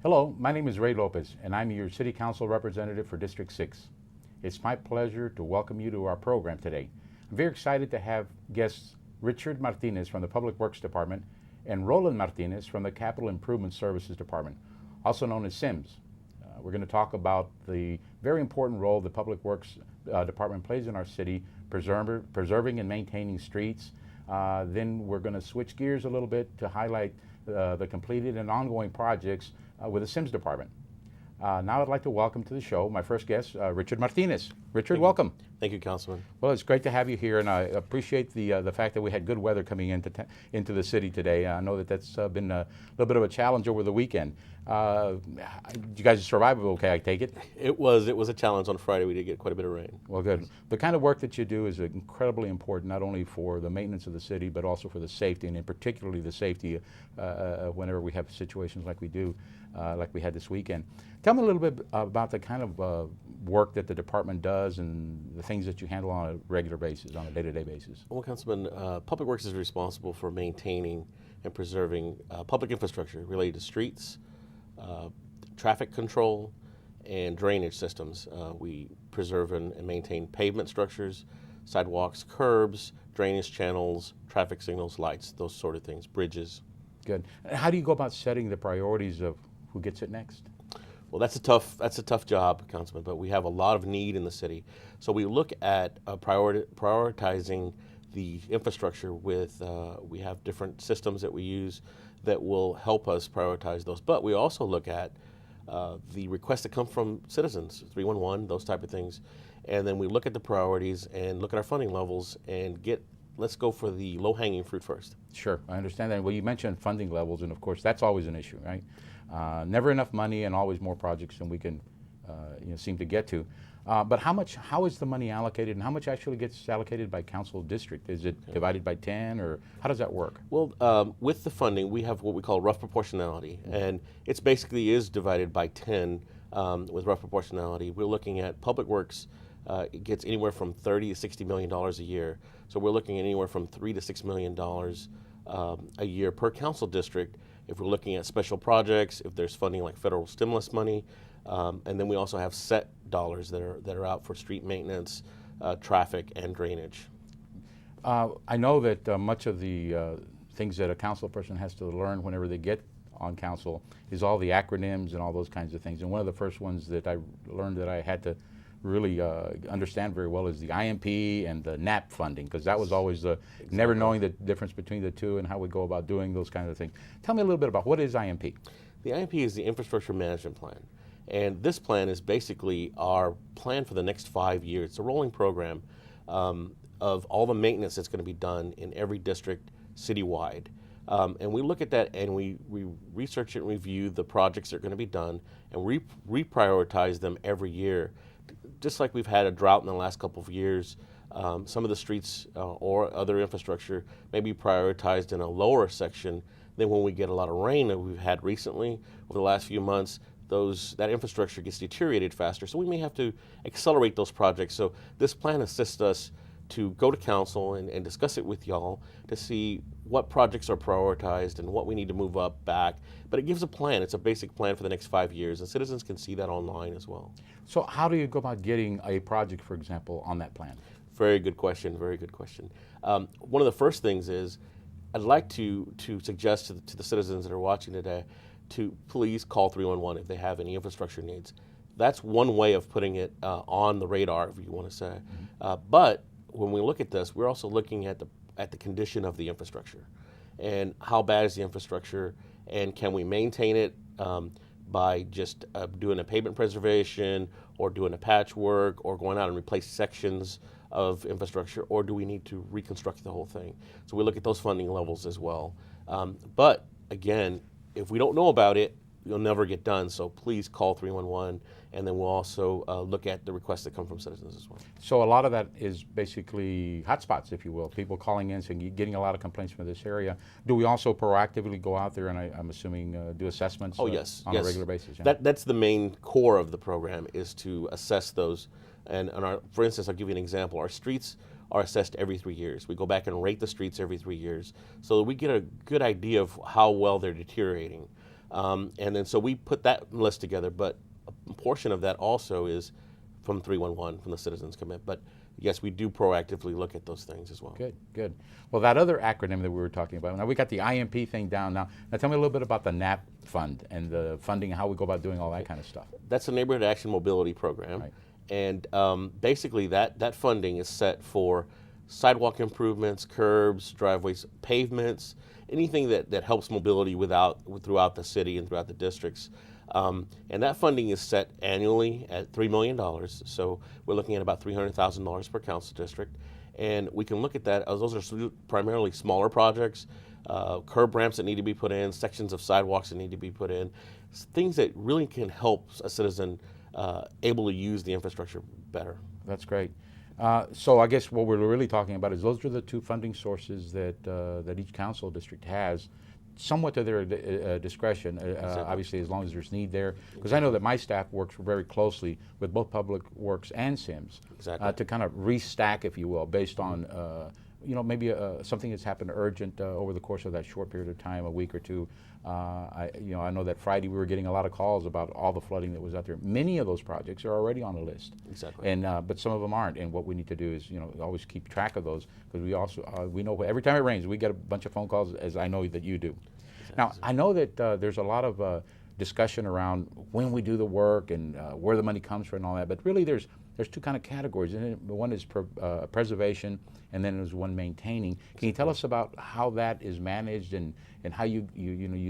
Hello, my name is Ray Lopez, and I'm your City Council representative for District 6. It's my pleasure to welcome you to our program today. I'm very excited to have guests Richard Martinez from the Public Works Department and Roland Martinez from the Capital Improvement Services Department, also known as SIMS. We're going to talk about the very important role the Public Works Department plays in our city, preserving and maintaining streets. Then we're going to switch gears a little bit to highlight the completed and ongoing projects with the SIMS department. Now I'd like to welcome to the show my first guest, Richard Martinez. Richard, welcome. Thank you, Councilman. Well, it's great to have you here, and I appreciate the fact that we had good weather coming into the city today. I know that that's been a little bit of a challenge over the weekend. You guys survived okay, I take it? It was a challenge on Friday. We did get quite a bit of rain. Well, good. The kind of work that you do is incredibly important, not only for the maintenance of the city, but also for the safety, and in particularly the safety whenever we have situations like we do, like we had this weekend. Tell me a little bit about the kind of work that the department does and the things that you handle on a regular basis, on a day-to-day basis. Well, Councilman, Public Works is responsible for maintaining and preserving public infrastructure related to streets, traffic control, and drainage systems. We preserve and maintain pavement structures, sidewalks, curbs, drainage channels, traffic signals, lights, those sort of things, bridges. Good. And how do you go about setting the priorities of who gets it next? Well, that's a tough job, Councilman, but we have a lot of need in the city. So we look at prioritizing the infrastructure with, we have different systems that we use that will help us prioritize those. But we also look at the requests that come from citizens, 311, those type of things. And then we look at the priorities and look at our funding levels and let's go for the low-hanging fruit first. Sure, I understand that. Well, you mentioned funding levels, and of course, that's always an issue, right? Never enough money and always more projects than we can seem to get to. But how is the money allocated, and how much actually gets allocated by council district? Is it divided by 10, or how does that work? Well, with the funding, we have what we call rough proportionality, and it's basically is divided by 10 with rough proportionality. We're looking at Public Works. It gets anywhere from $30 to $60 million a year. So we're looking at anywhere from $3 to $6 million a year per council district. If we're looking at special projects, if there's funding like federal stimulus money, and then we also have set dollars that are out for street maintenance, traffic, and drainage. I know that much of the things that a council person has to learn whenever they get on council is all the acronyms and all those kinds of things. And one of the first ones that I learned that I had to really understand very well is the IMP and the NAP funding, because that was always never knowing the difference between the two and how we go about doing those kinds of things. Tell me a little bit about what is IMP? The IMP is the Infrastructure Management Plan. And this plan is basically our plan for the next 5 years. It's a rolling program of all the maintenance that's going to be done in every district citywide. And we look at that and we research and review the projects that are going to be done and reprioritize them every year. Just like we've had a drought in the last couple of years, some of the streets or other infrastructure may be prioritized in a lower section than when we get a lot of rain that we've had recently over the last few months. That infrastructure gets deteriorated faster, so we may have to accelerate those projects. So this plan assists us to go to council and discuss it with y'all to see what projects are prioritized and what we need to move up, back. But it gives a plan. It's a basic plan for the next 5 years, and citizens can see that online as well. So how do you go about getting a project, for example, on that plan? Very good question, very good question. One of the first things is I'd like to suggest to the citizens that are watching today to please call 311 if they have any infrastructure needs. That's one way of putting it on the radar, if you want to say. But when we look at this, we're also looking at the condition of the infrastructure and how bad is the infrastructure, and can we maintain it by just doing a pavement preservation or doing a patchwork or going out and replace sections of infrastructure, or do we need to reconstruct the whole thing? So we look at those funding levels as well. But again, if we don't know about it, you'll never get done. So please call 311, and then we'll also look at the requests that come from citizens as well. So a lot of that is basically hotspots, if you will, people calling in saying, getting a lot of complaints from this area. Do we also proactively go out there and I'm assuming do assessments yes, on a regular basis? Yeah. That's the main core of the program, is to assess those. And for instance, I'll give you an example. Our streets are assessed every 3 years. We go back and rate the streets every 3 years so that we get a good idea of how well they're deteriorating. And then so we put that list together, but a portion of that also is from 311, from the Citizens Commit. But yes, we do proactively look at those things as well. Good, good. Well, that other acronym that we were talking about, now we got the IMP thing down now. Now tell me a little bit about the NAP fund and the funding, how we go about doing all that kind of stuff. That's the Neighborhood Action Mobility Program. Right. And basically that funding is set for sidewalk improvements, curbs, driveways, pavements, anything that helps mobility throughout the city and throughout the districts. And that funding is set annually at $3 million. So we're looking at about $300,000 per council district. And we can look at that, as those are primarily smaller projects, curb ramps that need to be put in, sections of sidewalks that need to be put in, things that really can help a citizen able to use the infrastructure better. That's great. So I guess what we're really talking about is those are the two funding sources that each council district has, somewhat to their discretion, Exactly. obviously as long as there's need there. Because I know that my staff works very closely with both Public Works and SIMS Exactly. to kind of restack, if you will, based on maybe something that's happened urgent over the course of that short period of time, a week or two. I know that Friday we were getting a lot of calls about all the flooding that was out there. Many of those projects are already on the list. Exactly. And but some of them aren't. And what we need to do is always keep track of those, because we also we know every time it rains we get a bunch of phone calls, as I know that you do. Exactly. Now I know that there's a lot of discussion around when we do the work and where the money comes from and all that. But really there's two kind of categories. And one is preservation, and then there's one maintaining. Can you tell us about how that is managed and how you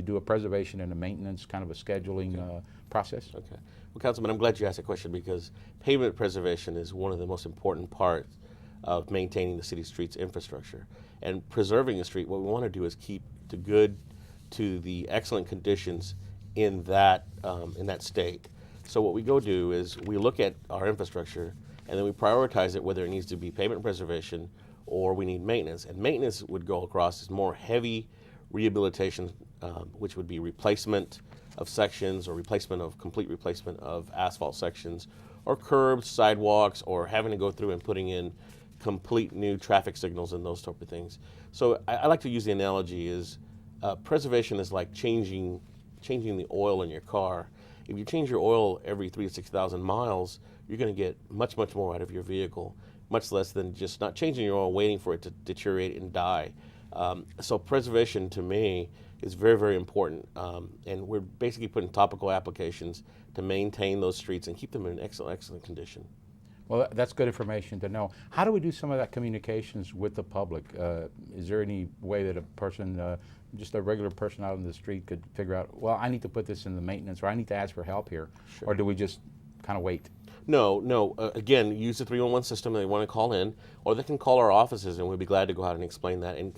do a preservation and a maintenance, kind of a scheduling process? Okay. Well, Councilman, I'm glad you asked that question, because pavement preservation is one of the most important parts of maintaining the city streets infrastructure. And preserving a street, what we want to do is keep the good to the excellent conditions in that state. So what we go do is we look at our infrastructure and then we prioritize it, whether it needs to be pavement preservation or we need maintenance. And maintenance would go across as more heavy rehabilitation, which would be replacement of sections or complete replacement of asphalt sections, or curbs, sidewalks, or having to go through and putting in complete new traffic signals and those type of things. So I like to use the analogy is preservation is like changing the oil in your car. If you change your oil every 3,000 to 6,000 miles, you're going to get much more out of your vehicle, much less than just not changing your oil, waiting for it to deteriorate and die. So preservation to me is very important, and we're basically putting topical applications to maintain those streets and keep them in excellent condition. Well, that's good information to know. How do we do some of that communications with the public? Is there any way that a person, just a regular person out in the street, could figure out, well, I need to put this in the maintenance, or I need to ask for help here? Sure. Or do we just kind of wait? No. Again, use the 311 system. They want to call in, or they can call our offices, and we'd be glad to go out and explain that and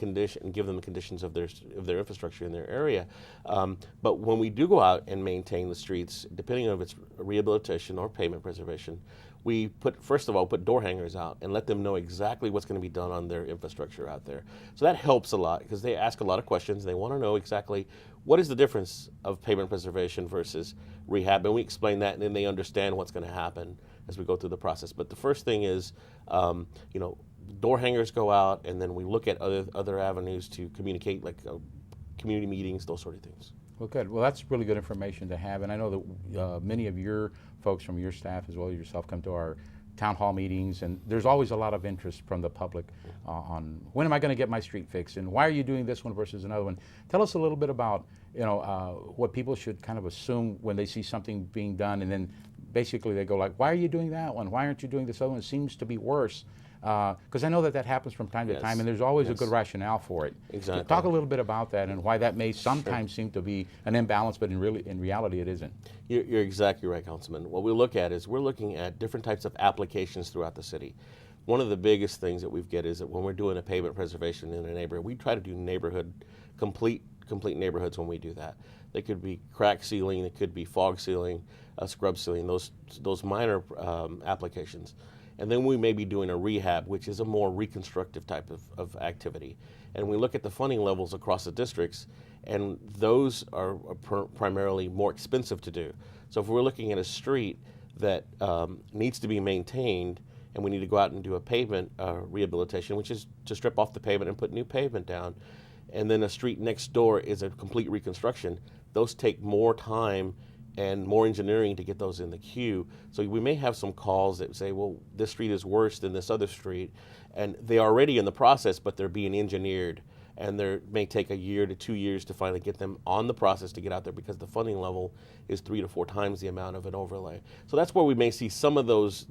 give them the conditions of their infrastructure in their area. But when we do go out and maintain the streets, depending on if it's rehabilitation or pavement preservation, we first of all put door hangers out and let them know exactly what's going to be done on their infrastructure out there. So that helps a lot, because they ask a lot of questions. They want to know exactly what is the difference of pavement preservation versus rehab, and we explain that, and then they understand what's going to happen as we go through the process. But the first thing is, door hangers go out, and then we look at other avenues to communicate, like community meetings, those sort of things. Well, good. Well, that's really good information to have, and I know that many of your folks from your staff, as well as yourself, come to our town hall meetings, and there's always a lot of interest from the public on when am I going to get my street fixed, and why are you doing this one versus another one. Tell us a little bit about what people should kind of assume when they see something being done, and then basically they go like, why are you doing that one? Why aren't you doing this other one? It seems to be worse. Because I know that happens from time to time, and there's always a good rationale for it. Exactly. Talk a little bit about that and why that may sometimes seem to be an imbalance, but in reality it isn't. You're exactly right, Councilman. What we look at is we're looking at different types of applications throughout the city. One of the biggest things that we get is that when we're doing a pavement preservation in a neighborhood, we try to do complete neighborhoods when we do that. They could be crack sealing, it could be fog sealing, scrub sealing, those minor applications. And then we may be doing a rehab, which is a more reconstructive type of activity. And we look at the funding levels across the districts, and those are primarily more expensive to do. So if we're looking at a street that needs to be maintained, and we need to go out and do a pavement rehabilitation, which is to strip off the pavement and put new pavement down, and then a street next door is a complete reconstruction, those take more time and more engineering to get those in the queue. So we may have some calls that say, well, this street is worse than this other street, and they're already in the process, but they're being engineered, and they may take a year to 2 years to finally get them on the process to get out there, because the funding level is 3 to 4 times the amount of an overlay. So that's where we may see some of those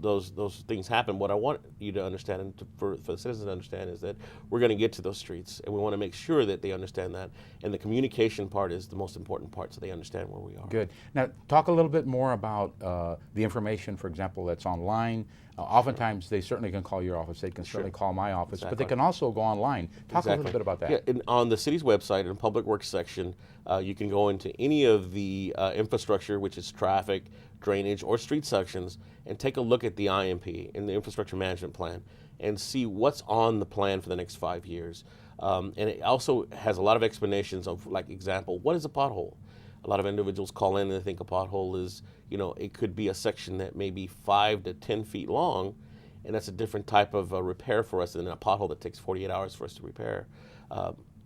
things happen. What I want you to understand, and for the citizens to understand, is that we're going to get to those streets, and we want to make sure that they understand that. And the communication part is the most important part, so they understand where we are. Good. Now, talk a little bit more about the information, for example, that's online. Oftentimes, they certainly can call your office. They can certainly call my office, but they can also go online. Talk a little bit about that. Yeah, on the city's website, in the Public Works section, you can go into any of the infrastructure, which is traffic, drainage, or street sections, and take a look at the IMP, in the Infrastructure Management Plan, and see what's on the plan for the next 5 years. And it also has a lot of explanations of, like, example, what is a pothole? A lot of individuals call in and they think a pothole is, it could be a section that may be 5 to 10 feet long, and that's a different type of repair for us than a pothole that takes 48 hours for us to repair.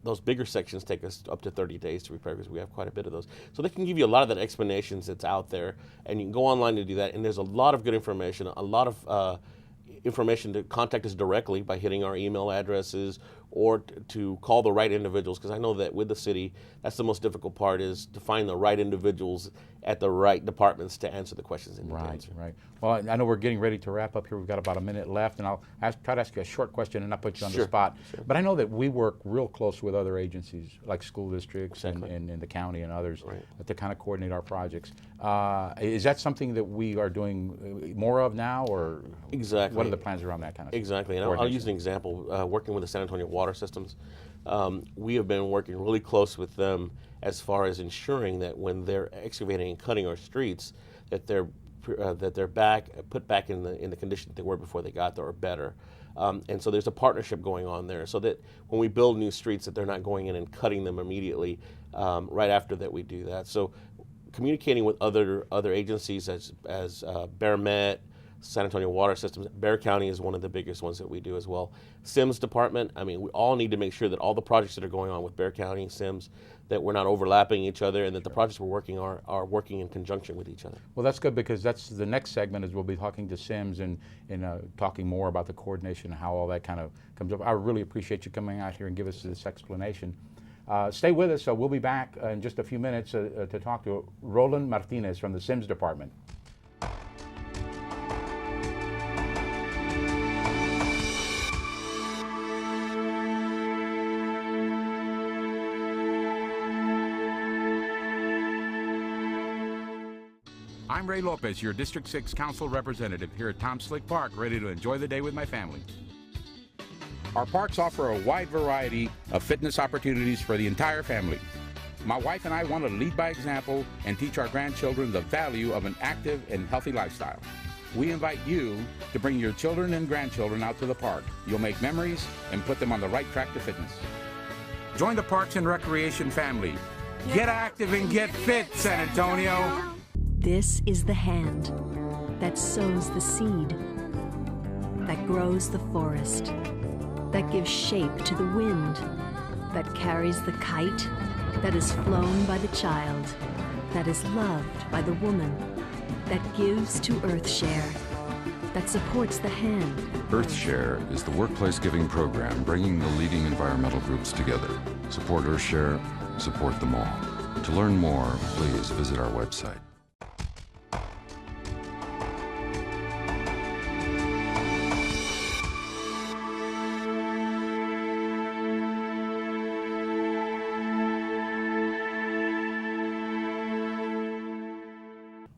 Those bigger sections take us up to 30 days to repair, because we have quite a bit of those. So they can give you a lot of that explanations that's out there, and you can go online to do that, and there's a lot of good information, a lot of information to contact us directly by hitting our email addresses, or to call the right individuals, because I know that with the city, that's the most difficult part, is to find the right individuals at the right departments to answer the questions. Right. Well, I know we're getting ready to wrap up here. We've got about a minute left, and I'll try to ask you a short question and not put you on the spot. Sure. But I know that we work real close with other agencies, like school districts and the county and others, to kind of coordinate our projects. Is that something that we are doing more of now, or exactly? What are the plans around that kind of Exactly, and I'll use an example. Working with the San Antonio Water Systems, we have been working really close with them as far as ensuring that when they're excavating and cutting our streets, that they're put back in the condition that they were before they got there, or better. And so there's a partnership going on there, so that when we build new streets, that they're not going in and cutting them immediately right after that we do that. So communicating with other agencies as Bear Met, San Antonio Water Systems, Bexar County is one of the biggest ones that we do as well. SIMS department, I mean, we all need to make sure that all the projects that are going on with Bexar County, SIMS, that we're not overlapping each other, and that the projects we're working are working in conjunction with each other. Well, that's good, because that's the next segment, is we'll be talking to SIMS and talking more about the coordination and how all that kind of comes up. I really appreciate you coming out here and give us this explanation. Stay with us. We'll be back in just a few minutes to talk to Roland Martinez from the SIMS department. I'm Ray Lopez, your District 6 Council representative here at Tom Slick Park, ready to enjoy the day with my family. Our parks offer a wide variety of fitness opportunities for the entire family. My wife and I want to lead by example and teach our grandchildren the value of an active and healthy lifestyle. We invite you to bring your children and grandchildren out to the park. You'll make memories and put them on the right track to fitness. Join the Parks and Recreation family. Get active and get fit, San Antonio. This is the hand that sows the seed, that grows the forest, that gives shape to the wind, that carries the kite, that is flown by the child, that is loved by the woman, that gives to EarthShare, that supports the hand. EarthShare is the workplace giving program bringing the leading environmental groups together. Support EarthShare, support them all. To learn more, please visit our website.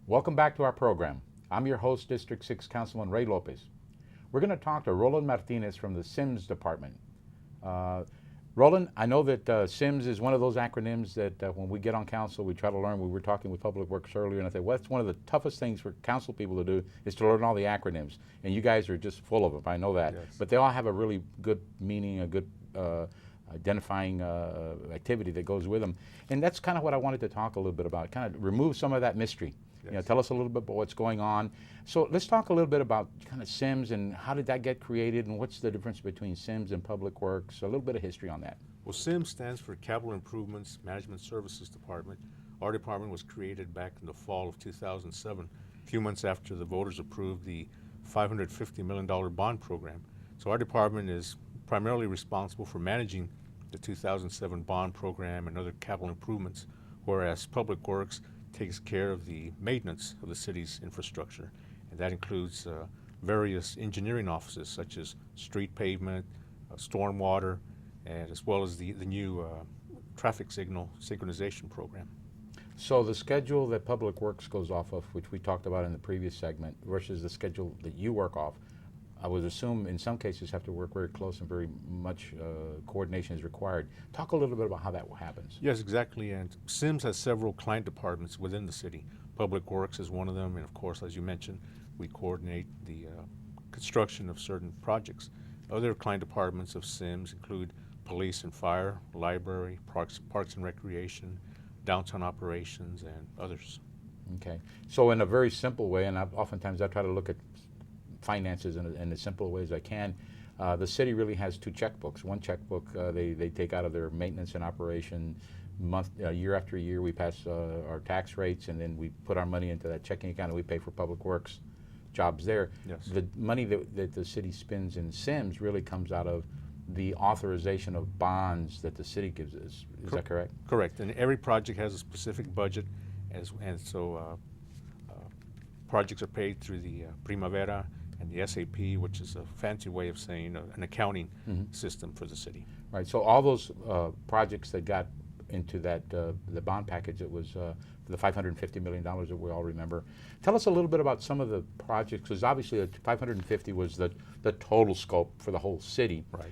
Welcome back to our program. I'm your host, District 6 Councilman Ray Lopez. We're going to talk to Roland Martinez from the SIMS department. Roland, I know that SIMS is one of those acronyms that when we get on council, we try to learn. We were talking with Public Works earlier, and I said, well, that's one of the toughest things for council people to do, is to learn all the acronyms. And you guys are just full of them, I know that. Yes. But they all have a really good meaning, a good identifying activity that goes with them. And that's kind of what I wanted to talk a little bit about, kind of remove some of that mystery. Yes. You know, tell us a little bit about what's going on. So let's talk a little bit about kind of SIMS and how did that get created, and what's the difference between SIMS and Public Works, a little bit of history on that. Well, SIMS stands for Capital Improvements Management Services Department. Our department was created back in the fall of 2007, a few months after the voters approved the $550 million bond program. So our department is primarily responsible for managing the 2007 bond program and other capital improvements, whereas Public Works takes care of the maintenance of the city's infrastructure. And that includes various engineering offices such as street pavement, stormwater, and as well as the new traffic signal synchronization program. So the schedule that Public Works goes off of, which we talked about in the previous segment, versus the schedule that you work off, I would assume in some cases have to work very close and very much coordination is required. Talk a little bit about how that happens. Yes, exactly. And SIMS has several client departments within the city. Public Works is one of them, and of course, as you mentioned, we coordinate the construction of certain projects. Other client departments of SIMS include police and fire, library, parks and recreation, downtown operations, and others. Okay. So in a very simple way, and oftentimes I try to look at finances in as simple a way as I can, the city really has two checkbooks. One checkbook they take out of their maintenance and operation year after year. We pass our tax rates, and then we put our money into that checking account, and we pay for Public Works jobs there. Yes. The money that the city spends in SIMS really comes out of the authorization of bonds that the city gives us. Is that correct? Correct. And every project has a specific budget, and so projects are paid through the Primavera and the SAP, which is a fancy way of saying an accounting system for the city. Right. So all those projects that got into that the bond package, it was the $550 million that we all remember. Tell us a little bit about some of the projects, because obviously the 550 was the total scope for the whole city. Right.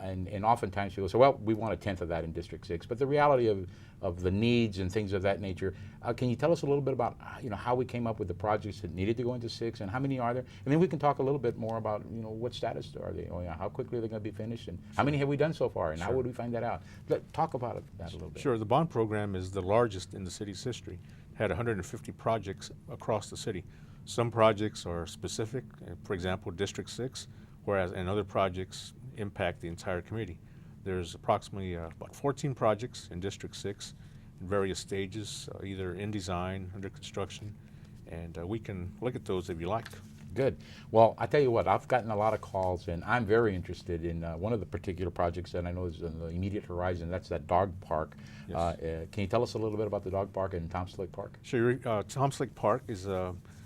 And oftentimes people say, well, we want a tenth of that in District 6. But the reality of the needs and things of that nature, can you tell us a little bit about how we came up with the projects that needed to go into 6, and how many are there? And then we can talk a little bit more about what status are they, how quickly are they going to be finished, and how many have we done so far, and how would we find that out? Talk about that a little bit. Sure. The bond program is the largest in the city's history. It had 150 projects across the city. Some projects are specific, for example, District 6, whereas and other projects impact the entire community. There's approximately about 14 projects in District 6 in various stages, either in design, under construction, and we can look at those if you like. Good. Well, I tell you what, I've gotten a lot of calls, and I'm very interested in one of the particular projects that I know is in the immediate horizon. That's that dog park. Yes. Can you tell us a little bit about the dog park in Tom Slick Park? Sure. Tom Slick Park is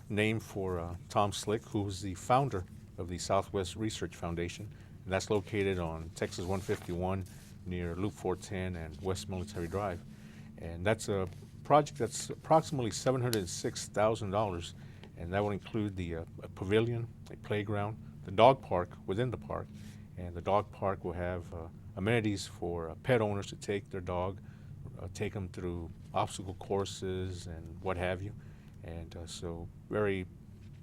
named for Tom Slick, who was the founder of the Southwest Research Foundation. And that's located on Texas 151 near Loop 410 and West Military Drive. And that's a project that's approximately $706,000, and that will include the a pavilion, a playground, the dog park within the park. And the dog park will have amenities for pet owners to take their dog, take them through obstacle courses and what have you. And so very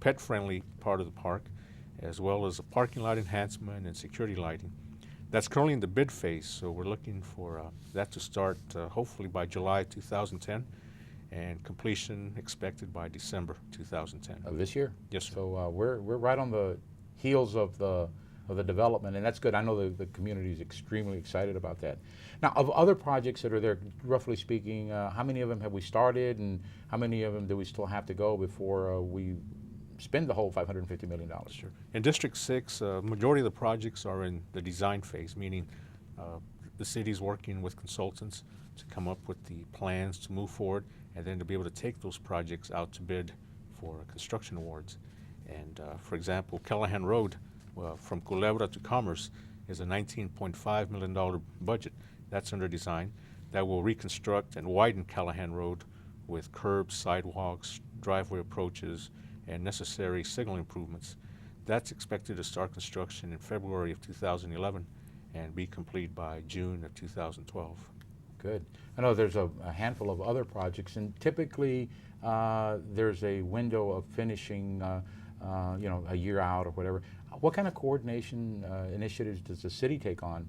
pet-friendly part of the park, as well as a parking lot enhancement and security lighting. That's currently in the bid phase, so we're looking for that to start hopefully by July 2010, and completion expected by December 2010. Of this year? Yes, sir. So we're right on the heels of the development, and that's good. I know the community is extremely excited about that. Now, of other projects that are there, roughly speaking, how many of them have we started, and how many of them do we still have to go before we spend the whole $550 million? Sure. In District 6, majority of the projects are in the design phase, meaning the city's working with consultants to come up with the plans to move forward, and then to be able to take those projects out to bid for construction awards. And for example, Callahan Road, from Culebra to Commerce, is a $19.5 million budget. That's under design. That will reconstruct and widen Callahan Road with curbs, sidewalks, driveway approaches, and necessary signal improvements. That's expected to start construction in February of 2011 and be complete by June of 2012. Good. I know there's a handful of other projects, and typically there's a window of finishing, a year out or whatever. What kind of coordination initiatives does the city take on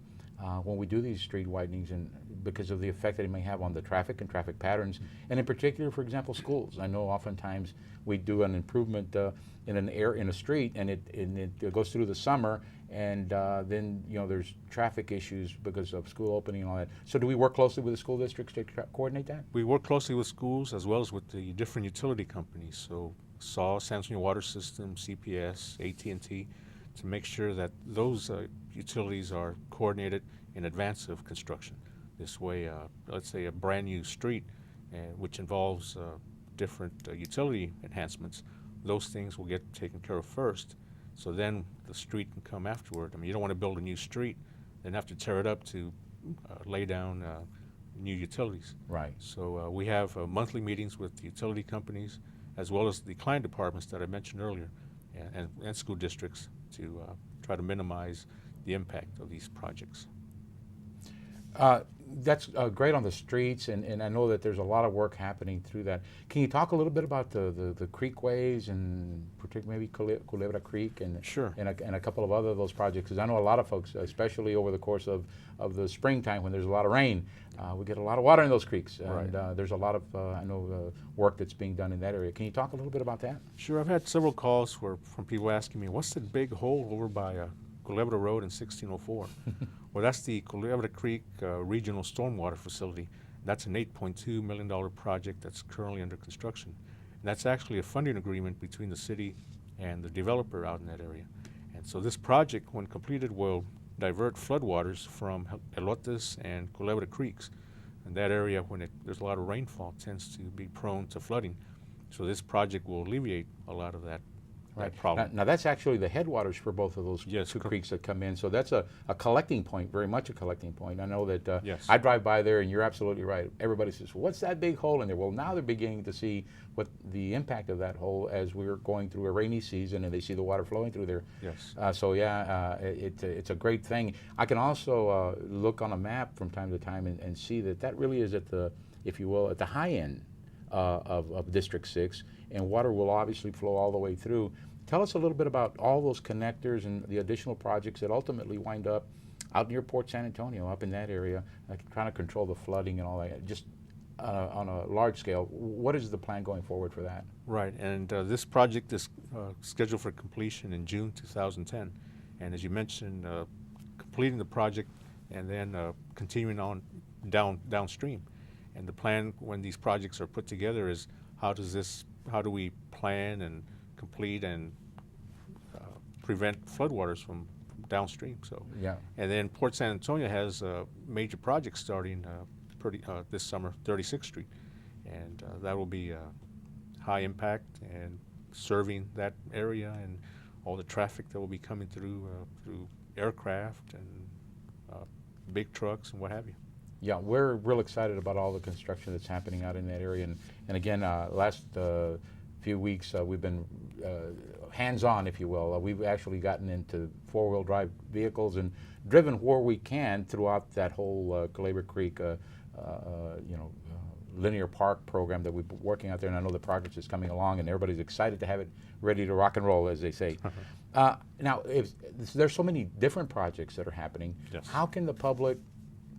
when we do these street widenings, and because of the effect that it may have on the traffic and traffic patterns, and in particular, for example, schools. I know oftentimes we do an improvement in a street, and it goes through the summer, and then there's traffic issues because of school opening and all that. So do we work closely with the school districts to coordinate that? We work closely with schools as well as with the different utility companies. So SAW, San Antonio Water System, CPS, AT&T, to make sure that those utilities are coordinated in advance of construction. This way, let's say a brand new street, which involves different utility enhancements, those things will get taken care of first. So then the street can come afterward. I mean, you don't want to build a new street, then have to tear it up to lay down new utilities. Right. So we have monthly meetings with the utility companies, as well as the client departments that I mentioned earlier, and school districts to try to minimize the impact of these projects. That's great on the streets, and I know that there's a lot of work happening through that. Can you talk a little bit about the creekways, and particularly maybe Culebra Creek and, Sure. and a couple of other of those projects? Because I know a lot of folks, especially over the course of the springtime when there's a lot of rain, we get a lot of water in those creeks. Right. And there's a lot of, I know, work that's being done in that area. Can you talk a little bit about that? Sure, I've had several calls from people asking me, what's that big hole over by Culebra Road in 1604? Well, that's the Culebra Creek Regional Stormwater Facility. That's an $8.2 million project that's currently under construction. And that's actually a funding agreement between the city and the developer out in that area. And so this project, when completed, will divert floodwaters from Elotes and Culebra Creeks. And that area, when there's a lot of rainfall, tends to be prone to flooding. So this project will alleviate a lot of that problem. Now that's actually the headwaters for both of those Yes, two correct. creeks that come in. So that's a collecting point, very much a collecting point. I know that Yes. I drive by there, and you're absolutely right. Everybody says, what's that big hole in there? Well, now they're beginning to see what the impact of that hole as we're going through a rainy season, and they see the water flowing through there. Yes. So yeah, it's a great thing. I can also look on a map from time to time and see that really is at the, if you will, at the high end of District 6, and water will obviously flow all the way through. Tell us a little bit about all those connectors and the additional projects that ultimately wind up out near Port San Antonio, up in that area, trying to control the flooding and all that, just on a large scale. What is the plan going forward for that? Right, and this project is scheduled for completion in June 2010. And as you mentioned, completing the project and then continuing on downstream. And the plan when these projects are put together is how do we plan and complete and prevent floodwaters from downstream. So Yeah. and then Port San Antonio has a major project starting this summer, 36th Street, and that will be high impact and serving that area and all the traffic that will be coming through aircraft and big trucks and what have you. Yeah, we're real excited about all the construction that's happening out in that area. And again, last few weeks we've been hands-on, if you will. We've actually gotten into four-wheel drive vehicles and driven where we can throughout that whole Culebra Creek, linear park program that we've been working out there. And I know the progress is coming along, and everybody's excited to have it ready to rock and roll, as they say. Now, if there's so many different projects that are happening, Yes. how can the public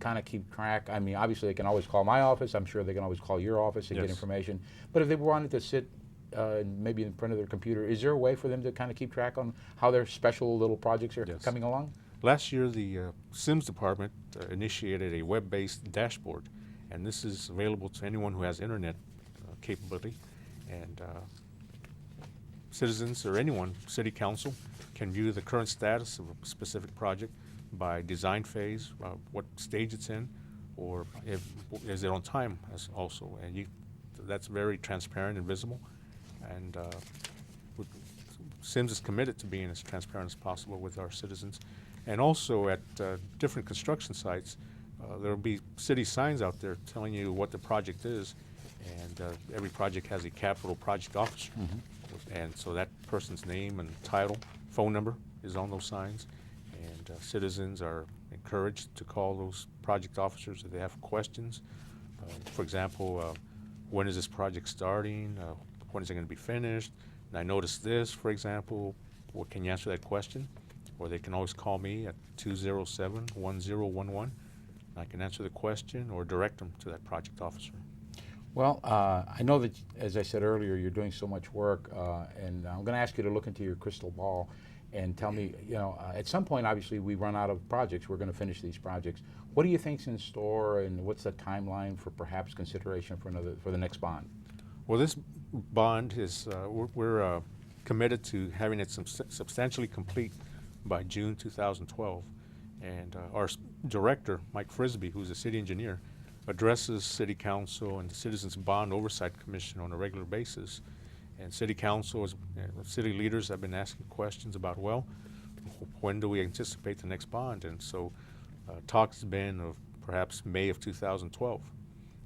kind of keep track? I mean, obviously they can always call my office. I'm sure they can always call your office and get Yes. information. But if they wanted to sit maybe in front of their computer, is there a way for them to kind of keep track on how their special little projects are Yes. coming along? Last year, the Sims department initiated a web-based dashboard, and this is available to anyone who has internet capability. And citizens or anyone, city council, can view the current status of a specific project by design phase, what stage it's in, or is it on time also. And that's very transparent and visible. And Sims is committed to being as transparent as possible with our citizens. And also at different construction sites, there will be city signs out there telling you what the project is. And every project has a capital project officer. And so that person's name and title, phone number is on those signs. And citizens are encouraged to call those project officers if they have questions. For example, when is this project starting? When is it going to be finished? And I noticed this, for example. Well, can you answer that question? Or they can always call me at 207-1011. I can answer the question or direct them to that project officer. Well, I know that, as I said earlier, you're doing so much work, and I'm going to ask you to look into your crystal ball and tell me, at some point, obviously, we run out of projects. We're going to finish these projects. What do you think's in store, and what's the timeline for perhaps consideration for the next bond? Well, this bond is, we're committed to having it substantially complete by June 2012. And our director, Mike Frisbee, who's a city engineer, addresses City Council and the Citizens Bond Oversight Commission on a regular basis. And City Council, city leaders have been asking questions about, well, when do we anticipate the next bond? And so talk has been of perhaps May of 2012.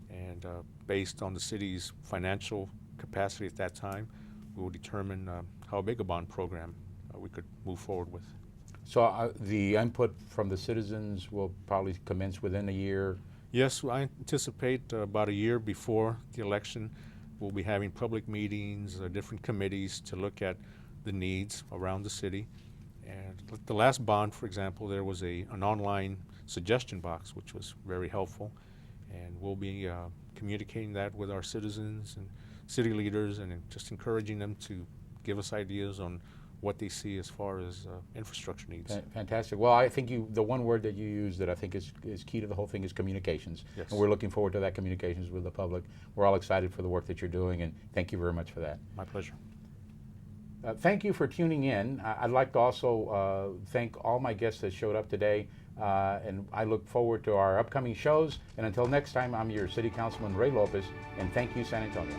And based on the city's financial capacity at that time, we will determine how big a bond program we could move forward with. So the input from the citizens will probably commence within a year? Yes, I anticipate about a year before the election, we'll be having public meetings, different committees to look at the needs around the city. And the last bond, for example, there was an online suggestion box, which was very helpful. And we'll be communicating that with our citizens and city leaders and just encouraging them to give us ideas on what they see as far as infrastructure needs. Fantastic. Well, I think the one word that you used that I think is key to the whole thing is communications. Yes. And we're looking forward to that communications with the public. We're all excited for the work that you're doing, and thank you very much for that. My pleasure. Thank you for tuning in. I'd like to also thank all my guests that showed up today, and I look forward to our upcoming shows. And until next time, I'm your City Councilman Ray Lopez, and thank you, San Antonio.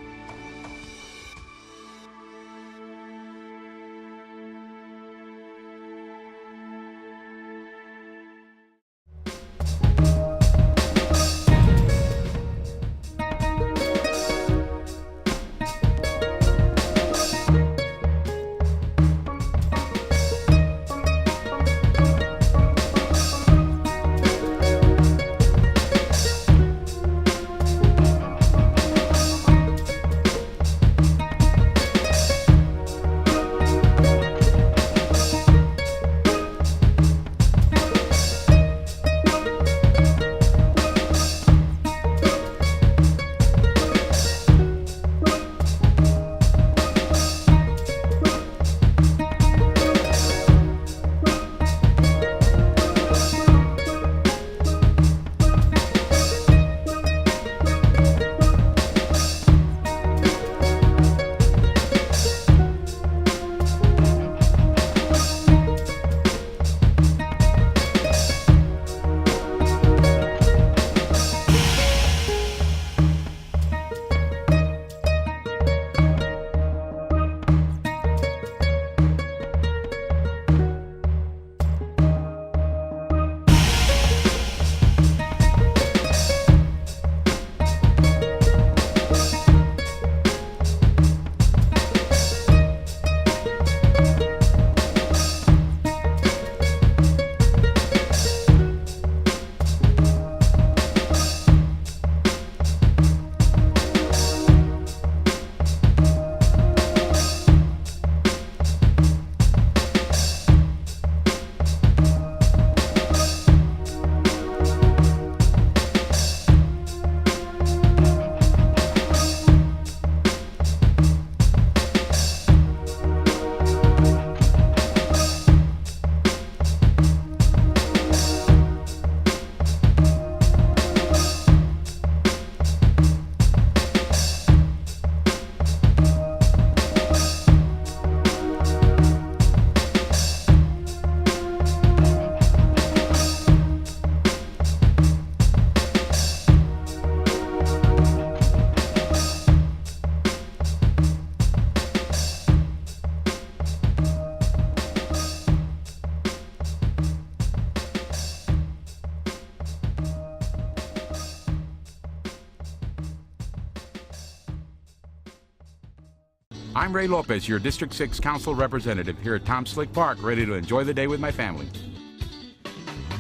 I'm Ray Lopez, your District 6 Council representative here at Tom Slick Park, ready to enjoy the day with my family.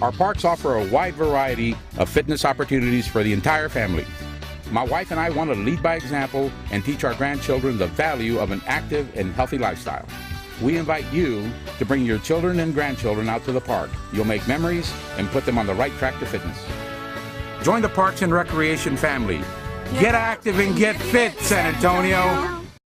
Our parks offer a wide variety of fitness opportunities for the entire family. My wife and I want to lead by example and teach our grandchildren the value of an active and healthy lifestyle. We invite you to bring your children and grandchildren out to the park. You'll make memories and put them on the right track to fitness. Join the Parks and Recreation family. Get active and get fit, San Antonio.